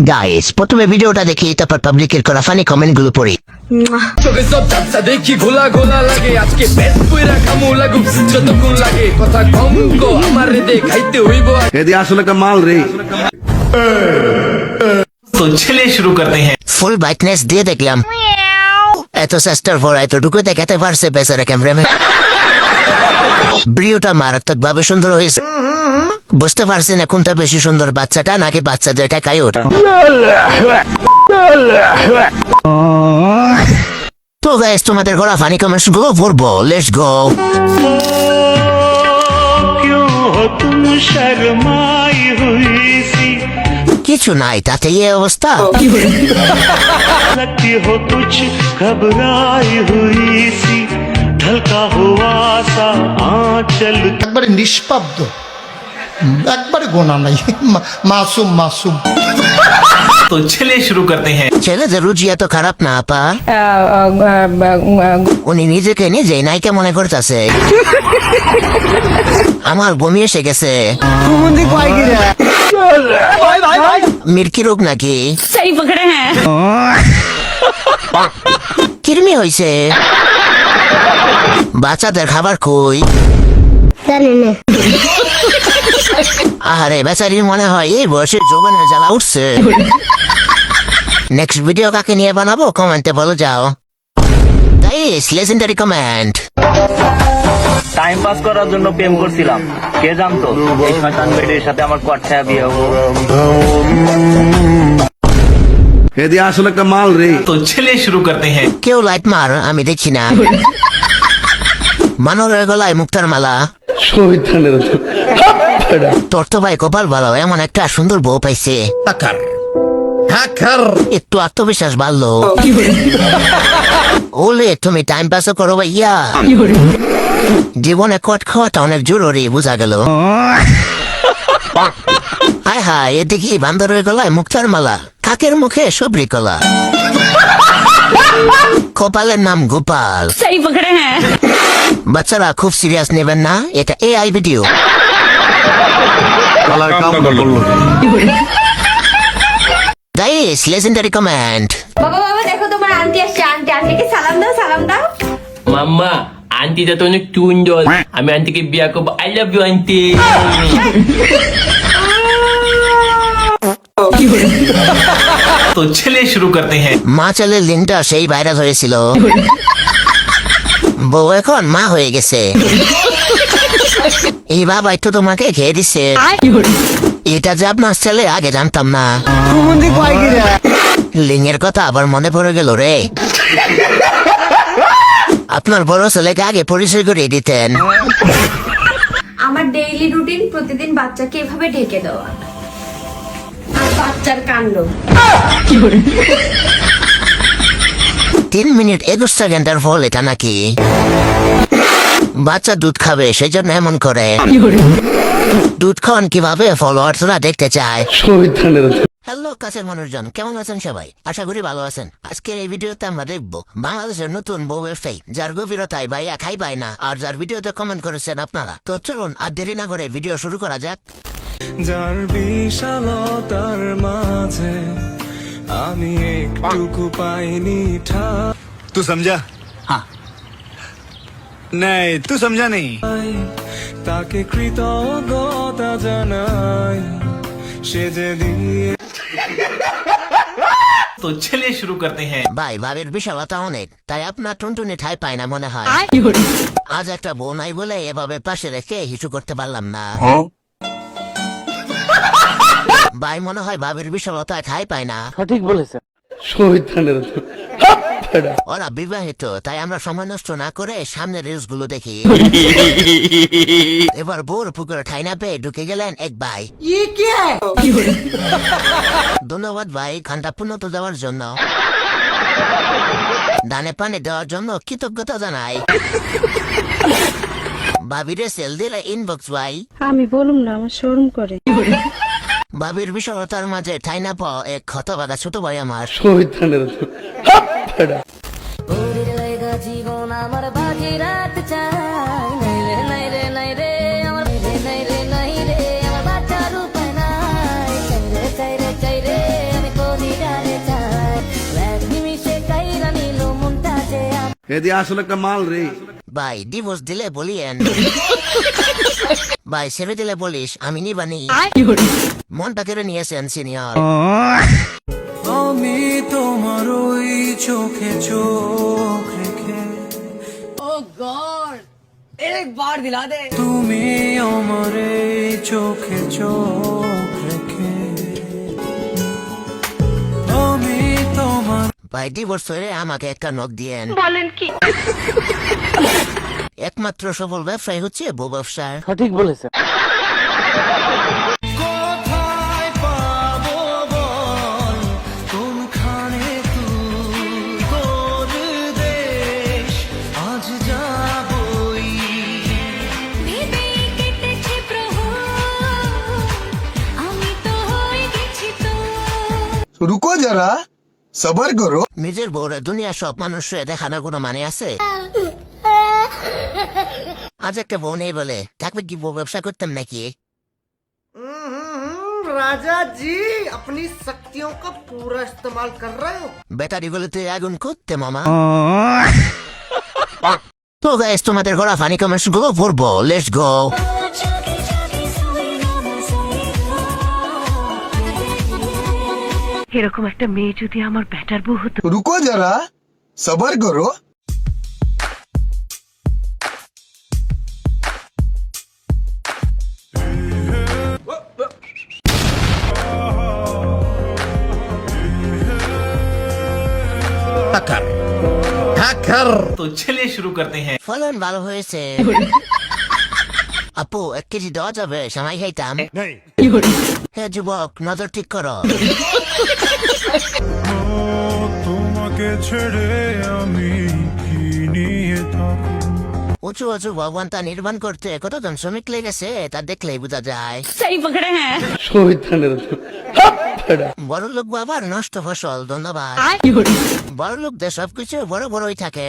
Guys প্রথমে ভিডিওটা দেখি, তারপর পাবলিকের করা ফানি কমেন্ট গুলো পড়ি। চোখে সব ঝাপসা দেখি ঘোলা ঘোলা লাগে, আজকে পেট পুইরা খামু লাগুক যতক্ষণ লাগে, কথা কম গো আমার রে খাইতে হইব। এদি আসলে একটা মাল রে। तो चलिए शुरू करते हैं। ফুল ব্রাইটনেস দিয়ে দেখলাম, এত চেষ্টার পর এতটুকু দেখাতে পারছে বেচারা ক্যামেরাম্যান। ভিডিওটা মারাত্মক ভাবে সুন্দর হয়েছে, বুঝতে পারছি না কোনটা বেশি সুন্দর, বাচ্চাটা নাকি বাচ্চাদের টাকায় ওটা। তো গাইস তোমাদের করা ফানি কমেন্টস গুলো পড়বো, লেটস গো। কিছু নাই, তাতে এই অবস্থা। একবারে নিষ্পাব্দ, একবারে গোনা নাই, মাসুম মাসুম। तो चलिए शुरू करते हैं। ছেলেদের রুচি এত খারাপ না আপা, উনি নিজেকে নিজেই নায়িকা মনে করতেছে। আমার বমি এসে গেছে, মির্কি রোগ নাকি? सही पकड़े हैं। কিরমি হয়েছে, বাচ্চাদের খাবার কই? আরে বেচারির মনে হয় এই বয়সে যৌবনের জ্বালা উঠছে। নেক্সট ভিডিও কাকে নিয়ে বানাবো কমেন্টে বলে যাও। তাই লেজেন্ডারি কমেন্ট। টাইম পাস করার জন্য প্রেম করছিলাম, কে জানতো এই শয়তান বেটির সাথে আমার কচ্ছা বিয়ে হবো। এদি আসলে একটা মাল রে। तो चलिए शुरू करते हैं। কেউ লাইট মার, আমি দেখছি না। মানরের গলায় মুক্তার মালা, তোর তো ভাই কপাল ভালো, এমন একটা সুন্দর বউ পাইছে। একটু আত্মবিশ্বাস বাড়লো। ওলে তুমি টাইম পাস করো ভাইয়া, জীবনে কট খাওয়াটা অনেক জরুরি, বোঝা গেল। হায় হায়, এদিকে বান্দরের গলায় মুক্তার মালা, কাকের মুখে সবরি কলা, কপালের নাম গোপাল। सही पकड़े हैं। বাচ্চারা খুব সিরিয়াস নেবেন না, এটা AI video. Guys legendary comment. বাবা বাবা দেখো তোমার আন্টি আসছে, আন্টি আন্টিকে সালাম দাও, সালাম দাও। মাম্মা আন্টিটা তো অনেক সুন্দর, আমি আন্টিকে বিয়া করবো। I love you aunty. तो चलिए शुरू करते हैं। মা ছেলের লিঙ্কটা সেই ভাইরাল হয়েছিল, বউ এখন মা হয়ে গেছে। এই বাবা একটু তোমাকে খেয়ে দিচ্ছে, এটা যে আপনার ছেলে আগে জানতাম না। লিঙ্গের কথা আবার মনে পড়ে গেল রে। আপনার বড় ছেলেকে আগে পরিচয় করে দিতেন। আমার ডেইলি রুটিন প্রতিদিন বাচ্চাকে এভাবে ঢেকে দেওয়া আর বাচ্চার কাণ্ড। 3 মিনিট 21 সেকেন্ডের ফল এটা নাকি? বাচ্চা দুধ খাবে সেজন্য এমন করে। দুধ খাওয়ান কিভাবে ফলোয়ার্সরা দেখতে চায়। হ্যালো কাছের মানুষজন, কেমন আছেন সবাই? আশা করি ভালো আছেন। আজকের এই ভিডিওতে আমরা দেখবো বাংলাদেশের নতুন বউয়ের ফেক, যার গভীরতায় ভাই একাই পায় না, আর যার ভিডিওতে কমেন্ট করেছেন আপনারা। তো চলুন আর দেরি না করে ভিডিও শুরু করা যাক। যার বিশালতার মাঝে আমি একটুকু পাইনি तू समझा? हाँ नहीं तू समझा नहीं। তাকে কৃতজ্ঞতা জানাই, সে যে দিয়ে। तो चलिए शुरू करते हैं। ভাই ভাবের বিশালতা অনেক, তাই আপনার টুনটুনি ঠাই পায় না মনে হয়। আজ একটা বউ নাই বলে এভাবে পাশে রেখে হিসু করতে পারলাম না। ভাই মনে হয় ভাবের বিশালতায় ঠাই পায় না। সঠিক বলেছে। ওরা বিবাহিত, তাই আমরা সময় নষ্ট না করে সামনের রিলস গুলো দেখি। এবার বোর পুকুরে ঠাই না পেয়ে ঢুকে গেলেন এক ভাই। ধন্যবাদ ভাই খানটা পূর্ণত দেওয়ার জন্য, দানে পানি দেওয়ার জন্য কৃতজ্ঞতা জানাই। ভাবিরে সেল দিলে ইনবক্স ভাই। আমি বলুম না, আমার শরম করে। ভাবির বিশালতার মাঝে ঠাই না পাওয়া এক ক্ষতবাদা ছোট ভাই আমার। জীবন আমার বাজি রাত চাই, নাই রে নাই রে নাই রে আমার নাই রে নাই রে আমার বাচ্চার উপায় নাই, চাই রে চাই রে চাই রে আমি এদি আসলে একটা মাল রে। ভাই ডিভোর্স দিলে বলিয়েন ভাই ছেড়ে দিলে বলিস আমি নিবানি মনটা কেড়ে নিয়েছেন সিনিয়র আমি তোমার ওই চোখে চোখ রেখে তুমি আমার এই চোখে চোখ রেখে আমি তোমার ভাই ডিভোর্স হয়ে আমাকে একটা নখ দিয়েন বলেন কি একমাত্র সফল ব্যবসায় হচ্ছে বউ ব্যবসা কোথায় পাবো বল কোনখানে তুই তোর দেশ আজ যাবই রুকো যারা সবার করো। নিজের বউরে দুনিয়া সব মানুষে দেখানোর কোনো মানে আছে আজ একটা বউ নেই বলে থাকবে কি বউ ব্যবসা করতাম নাকি राजा जी अपनी शक्तियों का पूरा इस्तेमाल कर रहे हो। ব্যাটারি গুলোতে আগুন করতে মামা তো গাইস তোমাদের ঘোরা ফানি কমেন্টস গুলো পড়বো লেটস গো এরকম একটা মেয়ে যদি আমার ব্যাটার বউ হতো रुको जरा सबर करो। तो चलिए शुरू करते हैं। ফলন ভালো হয়েছে আপু 1 কেজি দেওয়া যাবে সময় খাইতাম হ্যাঁ যুবক নজর ঠিক করো তোমাকে ছেড়ে আমি কি নিয়ে থাকবো উঁচু উঁচু ভগবানটা নির্মাণ করতে কতজন শ্রমিক লেগেছে তা দেখলেই বোঝা যায় সহি পকড়ে হ্যাঁ বড় লোক বাবার নষ্ট ফসল ধন্যবাদ বড় লোকদের সবকিছু বড় বড়ই থাকে